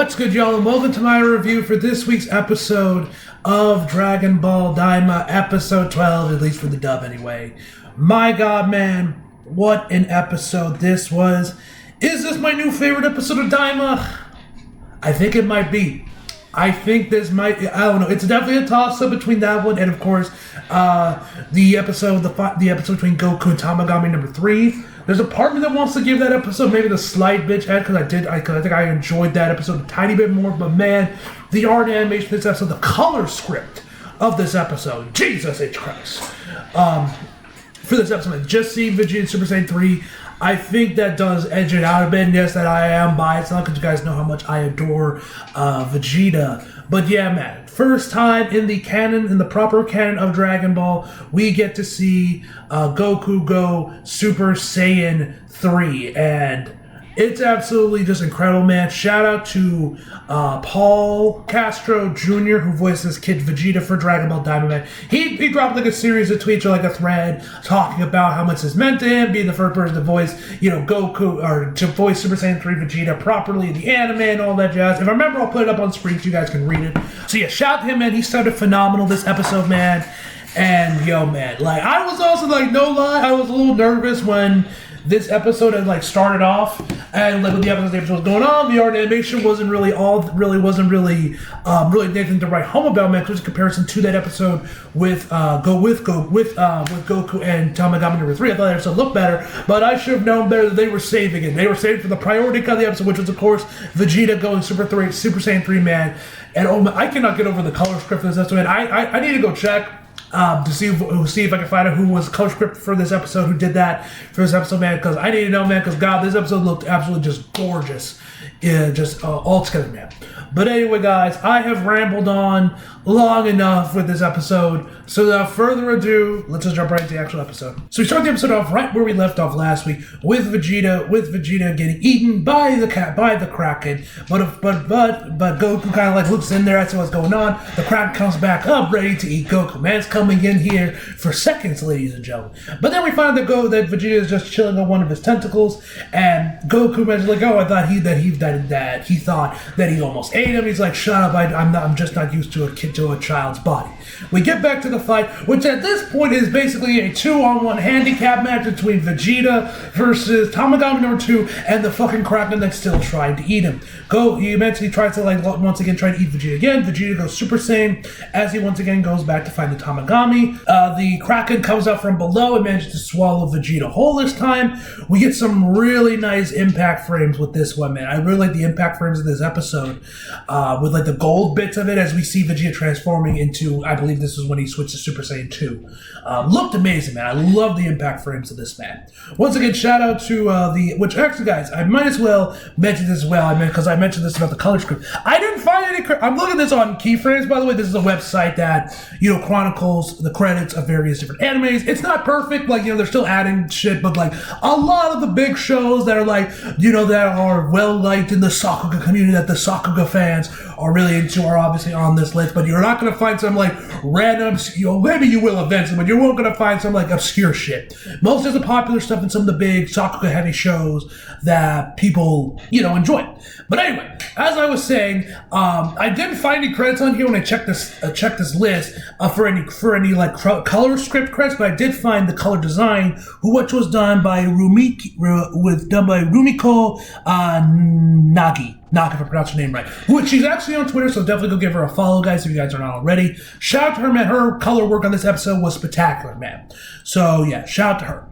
What's good, y'all, and welcome to my review for this week's episode of Dragon Ball Daima, episode 12, at least for the dub anyway. My god, man, what an episode this was. Is this my new favorite episode of Daima? I think it might be. I think this might, I don't know, it's definitely a toss-up between that one and, of course, the episode between Goku and Tamagami number 3. There's a part of me that wants to give that episode maybe the slight bitch edge, because I think I enjoyed that episode a tiny bit more, but man, the art animation of this episode, the color script of this episode, Jesus H. Christ, for this episode, just seeing Vegeta Super Saiyan 3, I think that does edge it out a bit. And yes, that I am biased, not because you guys know how much I adore Vegeta. But yeah, man, first time in the canon, in the proper canon of Dragon Ball, we get to see Goku go Super Saiyan 3. And it's absolutely just incredible, man. Shout out to Paul Castro Jr., who voices Kid Vegeta for Dragon Ball Daima, man. He dropped like a series of tweets or like a thread talking about how much this meant to him, being the first person to voice, Goku, or to voice Super Saiyan 3 Vegeta properly in the anime and all that jazz. If I remember, I'll put it up on screen so you guys can read it. So yeah, shout out to him, man. He started phenomenal this episode, man. And yo, man, like, I was also, like, no lie, I was a little nervous when this episode had like started off, and like with the episode was going on, the art animation wasn't really anything to write home about, man. Because in comparison to that episode with Goku and Tamagami number 3, I thought that episode looked better, but I should have known better that they were saving it. They were saving for the priority cut of the episode, which was of course Vegeta going Super Saiyan 3, man. And oh man, I cannot get over the color script for this episode. I need to go check. To see if I can find out who was color script for this episode, who did that for this episode, man, because I need to know, man, because God, this episode looked absolutely just gorgeous, just all together, man. But anyway, guys, I have rambled on long enough with this episode, so without further ado, let's just jump right into the actual episode. So we start the episode off right where we left off last week, with Vegeta getting eaten by the Kraken, but Goku kind of like looks in there, that's what's going on. The Kraken comes back up, ready to eat Goku. Man's coming in here for seconds, ladies and gentlemen. But then we find that Vegeta is just chilling on one of his tentacles, and Goku mentions like, oh, I thought he thought that he almost ate him. He's like, shut up, I'm just not used to a child's body. We get back to the fight, which at this point is basically a 2-on-1 handicap match between Vegeta versus Tamagami number 2 and the fucking Kraken that's still trying to eat him. He eventually tries to like once again try to eat Vegeta again. Vegeta goes Super Saiyan as he once again goes back to find the Tamagami. The Kraken comes out from below and manages to swallow Vegeta whole this time. We get some really nice impact frames with this one, man. I really like the impact frames of this episode, with like the gold bits of it as we see Vegeta transforming into, I believe this is when he switched to Super Saiyan 2. Looked amazing, man. I love the impact frames of this, man. Once again, shout out to which actually, guys, I might as well mention this as well, because I mentioned this about the color script. I didn't find any, I'm looking at this on Keyframes, by the way. This is a website that, chronicles the credits of various different animes. It's not perfect, like, they're still adding shit, but like, a lot of the big shows that are like, that are well-liked in the Sakuga community, that the Sakuga fans are really into, are obviously on this list, but you're not going to find some like random, maybe you will eventually, but you won't going to find some like obscure shit. Most of the popular stuff in some of the big Sakuga heavy shows that people, enjoy. But anyway, as I was saying, I didn't find any credits on here when I checked this list for any like color script credits, but I did find the color design, which was done by Rumiko Nagi, if I pronounce her name right. Which she's actually on Twitter, so definitely go give her a follow, guys, if you guys are not already. Shout out to her, man. Her color work on this episode was spectacular, man. So yeah, shout out to her.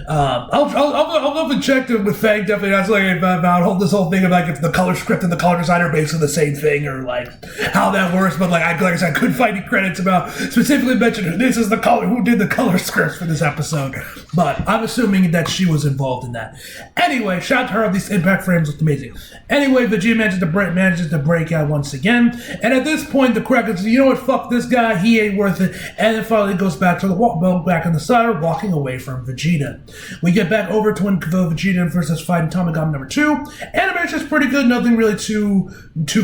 I'll go and check with Fang, definitely. That's like about this whole thing of like if the color script and the color designer are basically the same thing, or like how that works. But like I said, I couldn't find any credits about specifically mentioned who did the color scripts for this episode. But I'm assuming that she was involved in that. Anyway, shout out to her. These impact frames looked amazing. Anyway, Vegeta manages to break out once again, and at this point, the Kraken says, "You know what? Fuck this guy. He ain't worth it." And then finally goes back to back on the side, walking away from Vegeta. We get back over to when Vegeta versus fighting Tamagami number 2. Animation's pretty good, nothing really too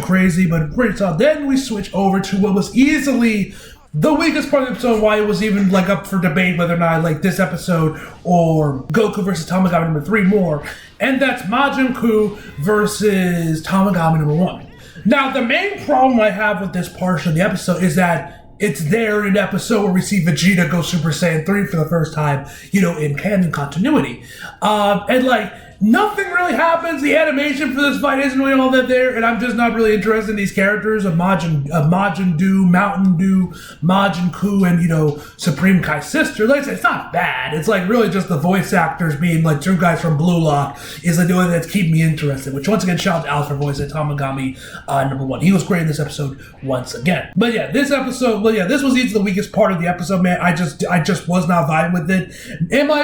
crazy, but pretty solid. Then we switch over to what was easily the weakest part of the episode, why it was even like up for debate whether or not I like this episode or Goku versus Tamagami number 3 more, and that's Majin Buu versus Tamagami number 1. Now, the main problem I have with this portion of the episode is that it's there in an episode where we see Vegeta go Super Saiyan 3 for the first time, in canon continuity. And, nothing really happens. The animation for this fight isn't really all that there, and I'm just not really interested in these characters of Majin Buu, Mountain Dew, Majin Ku, and, Supreme Kai's sister. Like I said, it's not bad. It's, really just the voice actors being, two guys from Blue Lock is, the only thing that's keeping me interested, which, once again, shout out to Alice for voice at Tamagami #1. He was great in this episode once again. But, yeah, this was easily the weakest part of the episode, man. I just was not vibing with it.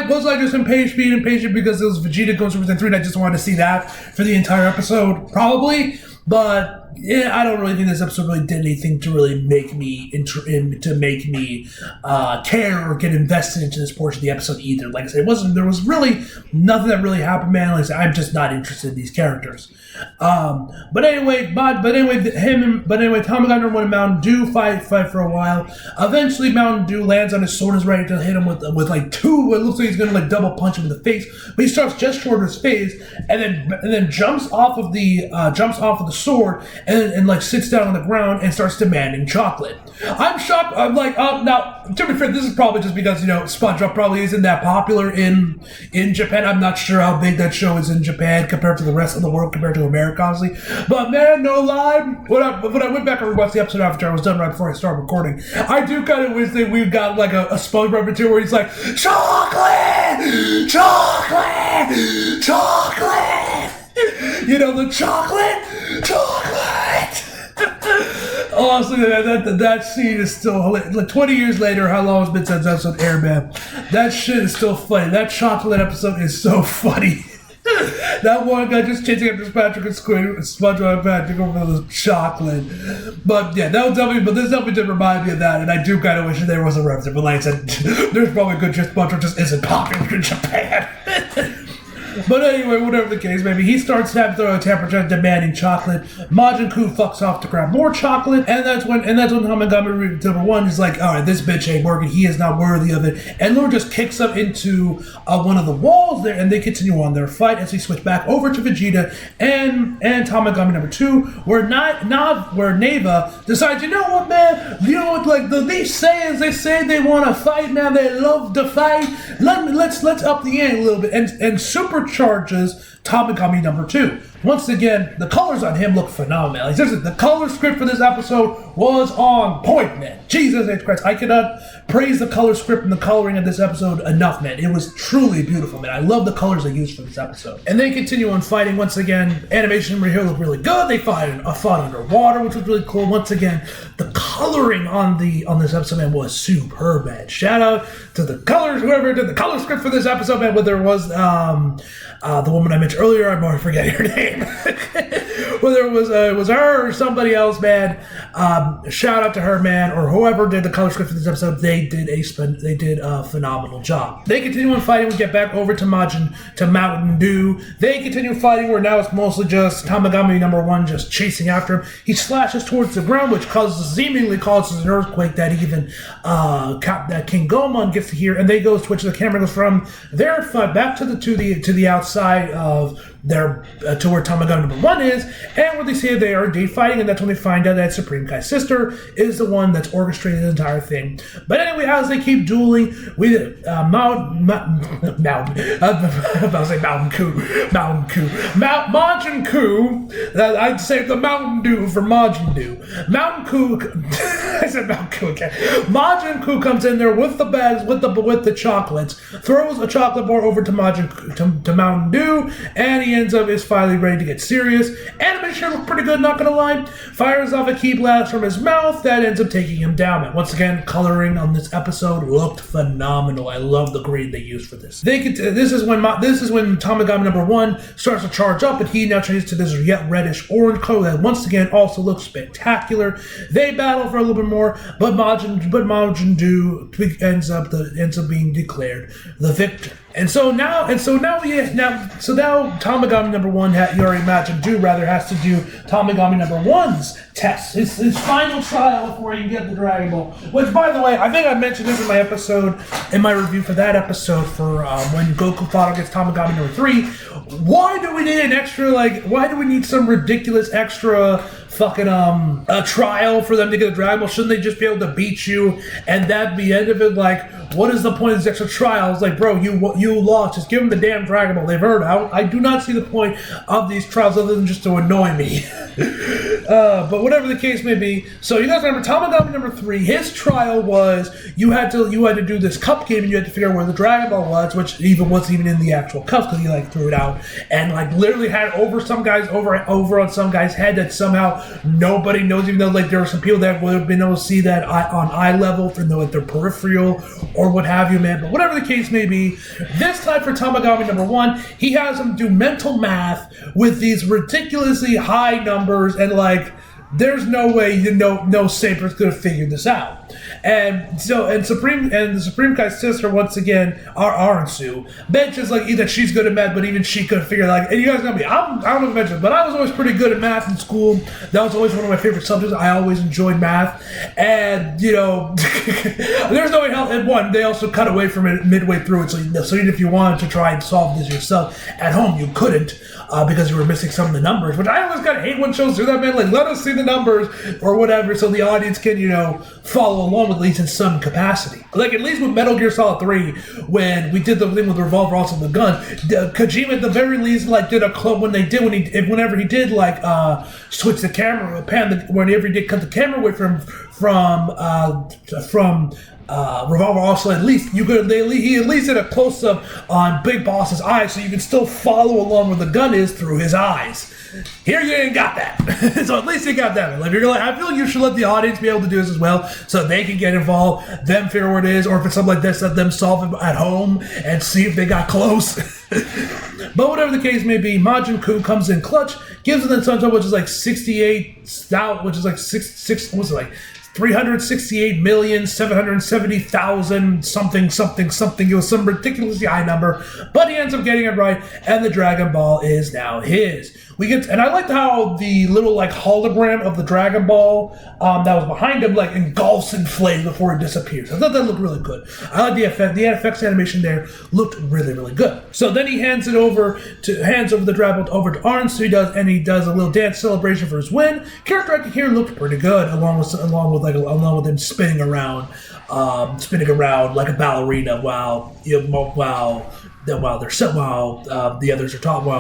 Was I just impatient because it was Vegeta going Super Saiyan 3 and I just wanted to see that for the entire episode? Probably. But yeah, I don't really think this episode really did anything to really make me care or get invested into this portion of the episode either. Like I said, there was really nothing that really happened, man. Like I said, I'm just not interested in these characters. But anyway, Tamagami #1 and Mountain Dew fight for a while. Eventually, Mountain Dew lands on his sword, is ready to hit him with two. It looks like he's gonna double punch him in the face, but he starts just short of his face, and then jumps off of the sword and sits down on the ground and starts demanding chocolate. I'm shocked. I'm like, now to be fair, this is probably just because SpongeBob probably isn't that popular in Japan. I'm not sure how big that show is in Japan compared to the rest of the world, compared to America, obviously. But man, no lie, when I went back and rewatched the episode after I was done right before I started recording, I do kind of wish that we got a SpongeBob material where he's like, chocolate, chocolate, chocolate. The chocolate. Honestly, that scene is still hilarious. 20 years later, how long has been since episode aired, man? That shit is still funny. That chocolate episode is so funny. That one guy just chasing after Patrick and SpongeBob and Patrick over the chocolate. But yeah, this definitely did remind me of that, and I do kind of wish there was a reference. But like I said, there's probably a good chance SpongeBob just isn't popular in Japan. But anyway, whatever the case may be, he starts to throw a temperature demanding chocolate. Majin Ku fucks off to grab more chocolate, and that's when Tamagami #1 is like, all right, this bitch ain't working. He is not worthy of it. And Lord just kicks him into one of the walls there, and they continue on their fight as we switch back over to Vegeta and Tamagami #2, where Neva decides, you know what, man? These Saiyans, they say they want to fight, man. They love to fight. Let's up the ante a little bit, and supercharges Tamagami #2. Once again, the colors on him look phenomenal. Like, seriously, the color script for this episode was on point, man. Jesus H. Christ, I cannot praise the color script and the coloring of this episode enough, man. It was truly beautiful, man. I love the colors they used for this episode. And they continue on fighting once again. Animation here looked really good. They fought underwater, which was really cool. Once again, the coloring on this episode, man, was superb, man. Shout out to the colors, whoever did the color script for this episode, man. Whether it was the woman I mentioned earlier, I'm already forgetting her name. Whether it was her or somebody else, man. Shout out to her, man, or whoever did the color script for this episode. They did a phenomenal job. They continue on fighting. We get back over to Mountain Dew. They continue fighting, where now it's mostly just Tamagami #1 just chasing after him. He slashes towards the ground, which seemingly causes an earthquake that even that King Gomon gets to hear, and they go switch. The camera goes from their fight back to the outside of their to where Tamagami #1 is, and when they see they are indeed fighting, and that's when they find out that Supreme Kai's sister is the one that's orchestrated the entire thing. But anyway, as they keep dueling, Majin Ku. I'd say the Mountain Dew for Majin Dew. Mountain Ku. I said Mountain Ku again. Majin Ku comes in there with the bags, with the chocolates, throws a chocolate bar over to Mountain Dew, and he is finally ready to get serious. Animation looked pretty good, not gonna lie. Fires off a key blast from his mouth that ends up taking him down. And once again, coloring on this episode looked phenomenal. I love the green they used for this. This is when Tamagami #1 starts to charge up, and he now changes to this yet reddish orange color that once again also looks spectacular. They battle for a little bit more, but Majin Dew ends up being declared the victor. Now Tamagami #1 Majin Dew has to do Tamagami #1's test. His final trial before he can get the Dragon Ball. Which, by the way, I think I mentioned this in my review for that episode for when Goku fought against Tamagami #3. Why do we need some ridiculous extra fucking a trial for them to get a Dragon Ball? Shouldn't they just be able to beat you and that be the end of it? Like, what is the point of these extra trials? Like, bro, you lost. Just give them the damn Dragon Ball. They've earned out. I do not see the point of these trials other than just to annoy me. But whatever the case may be. So you guys remember Tamagami number 3, his trial was you had to do this cup game and you had to figure out where the Dragon Ball was, which wasn't even in the actual cups because he like threw it out and like literally had over on some guy's head that somehow nobody knows, even though like there were some people that would have been able to see that on eye level from like their peripheral or what have you, man. But whatever the case may be, this time for Tamagami number 1, he has him do mental math with these ridiculously high numbers and like there's no way no Saber's gonna figure this out. And the Supreme Kai's sister once again, Aransu, mentions like that she's good at math, but even she couldn't figure like. And you guys know me, I don't know if I mentioned, but I was always pretty good at math in school. That was always one of my favorite subjects. I always enjoyed math, and there's no way help. And one, they also cut away from it midway through it, so even if you wanted to try and solve this yourself at home, you couldn't because you were missing some of the numbers. Which I always kind of hate when shows do that, man. Like, let us see the numbers or whatever, so the audience can follow along with at least in some capacity. Like at least with Metal Gear Solid 3, when we did the thing with the revolver, also the gun, Kojima at the very least like did a club whenever he did like switch the camera, whenever he did cut the camera away from Revolver. Also, at least he at least did a close up on Big Boss's eyes, so you can still follow along where the gun is through his eyes. Here you ain't got that. So at least you got that. Like, I feel like you should let the audience be able to do this as well, so they can get involved, them figure what it is, or if it's something like this, let them solve it at home and see if they got close. But whatever the case may be, Majin Buu comes in clutch, gives them the Sunshine, which is like 68 stout, which is like 368,770,000 something. It was some ridiculously high number, but he ends up getting it right, and the Dragon Ball is now his. And I liked how the little like hologram of the Dragon Ball that was behind him like engulfs in flames before it disappears. I thought that looked really good. I like the effect. The effects animation there looked really, really good. So then he hands over the Dragon Ball over to Arn. So he does a little dance celebration for his win. Character acting here looked pretty good, along with him spinning around like a ballerina while the others are talking,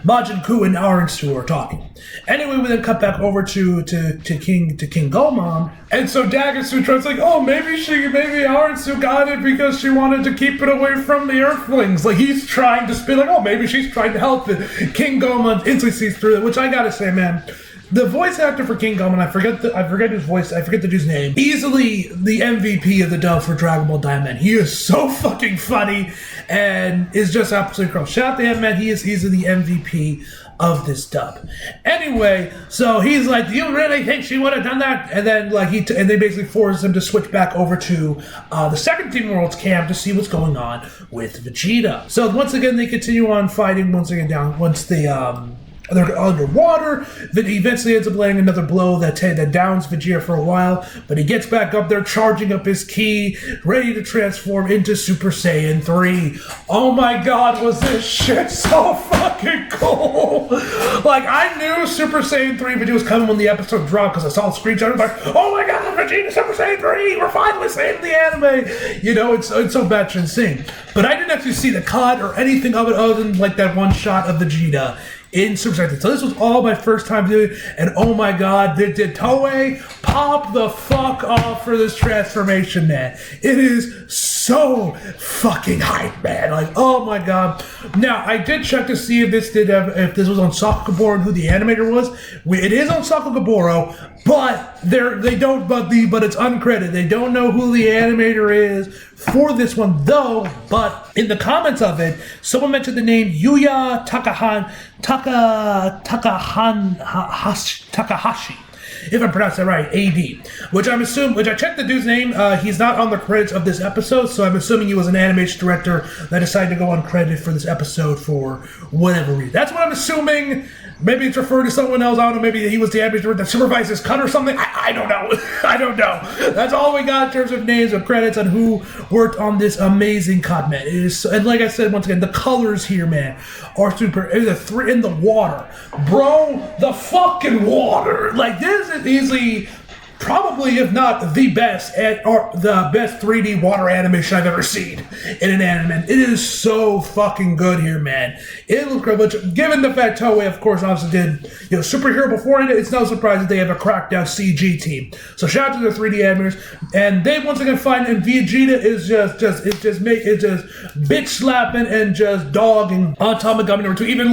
Majin Buu and Aransu are talking. Anyway, we then cut back over to King Gomam, and so Dagasu tries like, oh, maybe Aransu got it because she wanted to keep it away from the Earthlings. Like he's trying to spin like, oh, maybe she's trying to help it. King Gomam instantly sees through it, which I gotta say, man. The voice actor for King Gomam, I forget his voice, I forget the dude's name. Easily the MVP of the dub for Dragon Ball Daima. He is so fucking funny and is just absolutely incredible. Shout out to him, man. He's the MVP of this dub. Anyway, so he's like, do you really think she would have done that? And then like and they basically force him to switch back over to the second Team World's camp to see what's going on with Vegeta. So once again, they continue on fighting once they're underwater. Then he eventually ends up laying another blow that downs Vegeta for a while, but he gets back up there, charging up his ki, ready to transform into Super Saiyan 3. Oh my god, was this shit so fucking cool! Like, I knew Super Saiyan 3 Vegeta was coming when the episode dropped, because I saw the screenshot, I was like, oh my god, Vegeta Super Saiyan 3! We're finally seeing the anime! It's so batshit insane. But I didn't actually see the cut or anything of it other than like that one shot of Vegeta in Super Saiyan. So this was all my first time doing it, and oh my god, did Toei pop the fuck off for this transformation, man. It is so fucking hype, man. Like, oh my god. Now, I did check to see if this was on Sakugaboro and who the animator was. It is on Sakugaboro, but but it's uncredited. They don't know who the animator is for this one, though. But in the comments of it, someone mentioned the name Yuya Takahashi, if I pronounced that right, AD. Which I checked the dude's name. He's not on the credits of this episode, so I'm assuming he was an animation director that decided to go uncredited for this episode for whatever reason. That's what I'm assuming. Maybe it's referring to someone else. I don't know. Maybe he was the animator that supervised his cut or something. I don't know. I don't know. That's all we got in terms of names of credits and who worked on this amazing cut, man. It is, and like I said once again, the colors here, man, are super. In the water, bro. The fucking water. Like this is easily. Probably, if not the best, or the best 3D water animation I've ever seen in an anime. It is so fucking good here, man. It looks great, but given the fact Toei, of course, obviously did superhero before it, it's no surprise that they have a crackdown CG team. So shout out to their 3D animators, and they once again find and Vegeta is just bitch slapping and just dogging on Tamagami number 2, even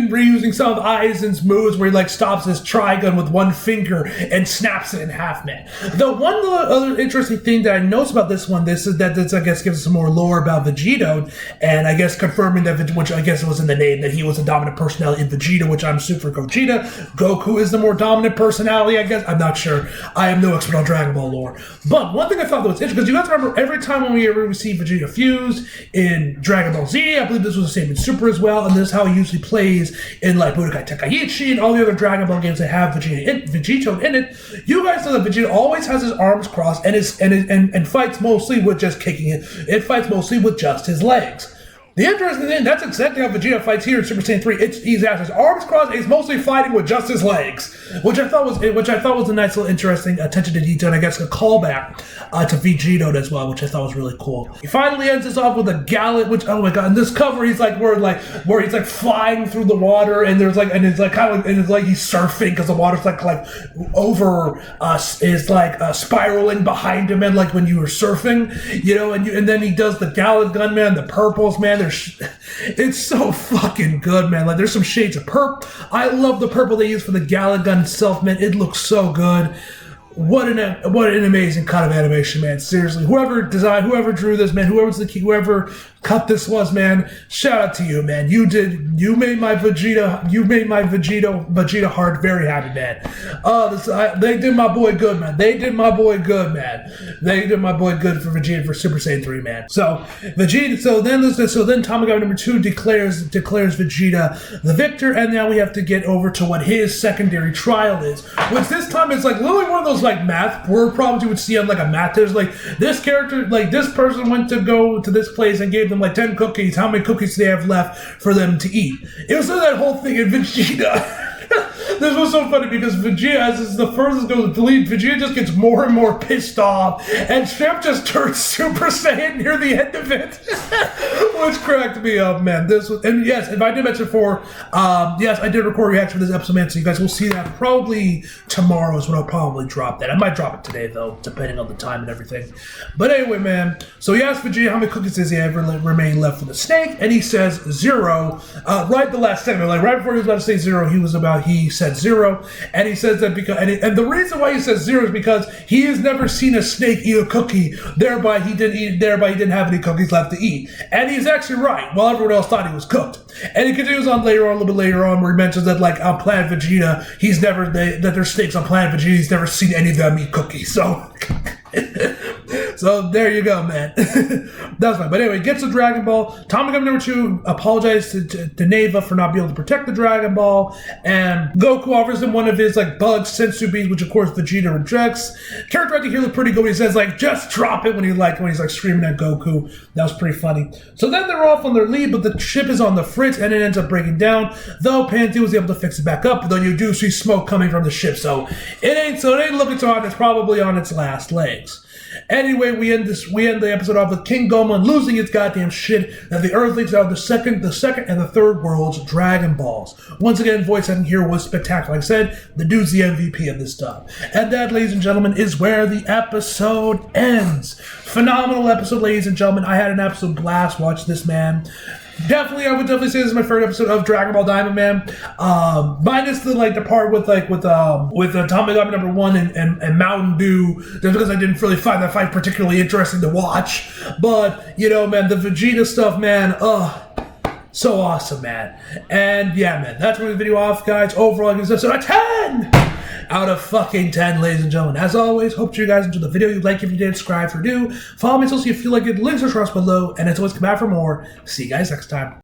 reusing some of Aizen's moves where he like stops his Trigun with one finger and snaps it in half, man. The one other interesting thing that I noticed about this is that this, I guess, gives us some more lore about Vegeta, and I guess confirming that, which I guess was in the name, that he was a dominant personality in Vegeta, which I'm super Gogeta. Goku is the more dominant personality, I guess. I'm not sure. I am no expert on Dragon Ball lore. But one thing I thought that was interesting, because you have to remember, every time when we ever see Vegeta fused in Dragon Ball Z, I believe this was the same in Super as well, and this is how he usually plays in like Budokai Tenkaichi and all the other Dragon Ball games that have Vegeta in it. You guys know that Vegeta always has his arms crossed and fights mostly with just kicking it. It fights mostly with just his legs. The interesting thing, that's exactly how Vegeta fights here in Super Saiyan 3. He's has his arms crossed, and he's mostly fighting with just his legs, which I thought was a nice little interesting attention to detail, and I guess a callback to Vegeta as well, which I thought was really cool. He finally ends this off with a gallant, which, oh my god, in this cover he's like where he's like flying through the water, and it's like he's surfing because the water's like over is spiraling behind him, and like when you were surfing, and then he does the gallant gunman, the purples, man. It's so fucking good, man. Like, there's some shades of purple. I love the purple they use for the Gala gun itself, man. It looks so good. What an amazing cut of animation, man. Seriously, whoever drew this, man, whoever cut this was, man, shout out to you, man. You made my Vegeta heart very happy, man. They did my boy good, man. They did my boy good for Vegeta for Super Saiyan 3, man. So then Tamagami number 2 declares Vegeta the victor, and now we have to get over to what his secondary trial is, which this time is like literally one of those like math word problems you would see on like a math test. Like, this character, like this person went to go to this place and gave them like 10 cookies. How many cookies do they have left for them to eat? It was that whole thing in Vegeta. This was so funny because Vegeta, as the furthest goes to lead, Vegeta just gets more and more pissed off, and Shrimp just turns Super Saiyan near the end of it, which cracked me up, man. And yes, if I did mention before, yes, I did record a reaction for this episode, man, so you guys will see that probably tomorrow is when I'll probably drop that. I might drop it today, though, depending on the time and everything. But anyway, man, so he asked Vegeta how many cookies does he have remain left for the snake, and he says 0. Right the last segment, like right before he was about to say 0, he said 0, and he says that because and the reason why he says 0 is because he has never seen a snake eat a cookie, thereby he didn't have any cookies left to eat. And he's actually right, while everyone else thought he was cooked. And he continues on a little bit later on, where he mentions that like on Planet Vegeta, that there's snakes on Planet Vegeta, he's never seen any of them eat cookies. So so there you go, man. That's fine. But anyway, gets the Dragon Ball. Tamagami number 2 apologizes to Neva for not being able to protect the Dragon Ball, and Goku offers him one of his like bug sensu beans, which of course Vegeta rejects. Character acting here looked pretty good when he says like just drop it when he's like screaming at Goku. That was pretty funny. So then they're off on their lead, but the ship is on the fritz and it ends up breaking down. Though Panty was able to fix it back up, though you do see smoke coming from the ship, so it ain't looking so hot. It's probably on its last legs. Anyway, we end the episode off with King Gomon losing its goddamn shit that the Earthlings are the second and the third world's Dragon Balls. Once again, voice acting here was spectacular. Like I said, the dude's the MVP of this stuff. And that, ladies and gentlemen, is where the episode ends. Phenomenal episode, ladies and gentlemen. I had an absolute blast watching this, man. I would definitely say this is my favorite episode of Dragon Ball Daima, man. Minus the part with Tamagami number 1 and Mountain Dew, just because I didn't really find that fight particularly interesting to watch. But man, the Vegeta stuff, man, so awesome, man. And yeah, man, that's where the video off, guys. Overall, I give this episode a 10 out of fucking 10, ladies and gentlemen. As always, hope you guys enjoyed the video. You'd like if you did, subscribe for new. Follow me so you feel like it. Links are across below. And as always, come back for more. See you guys next time.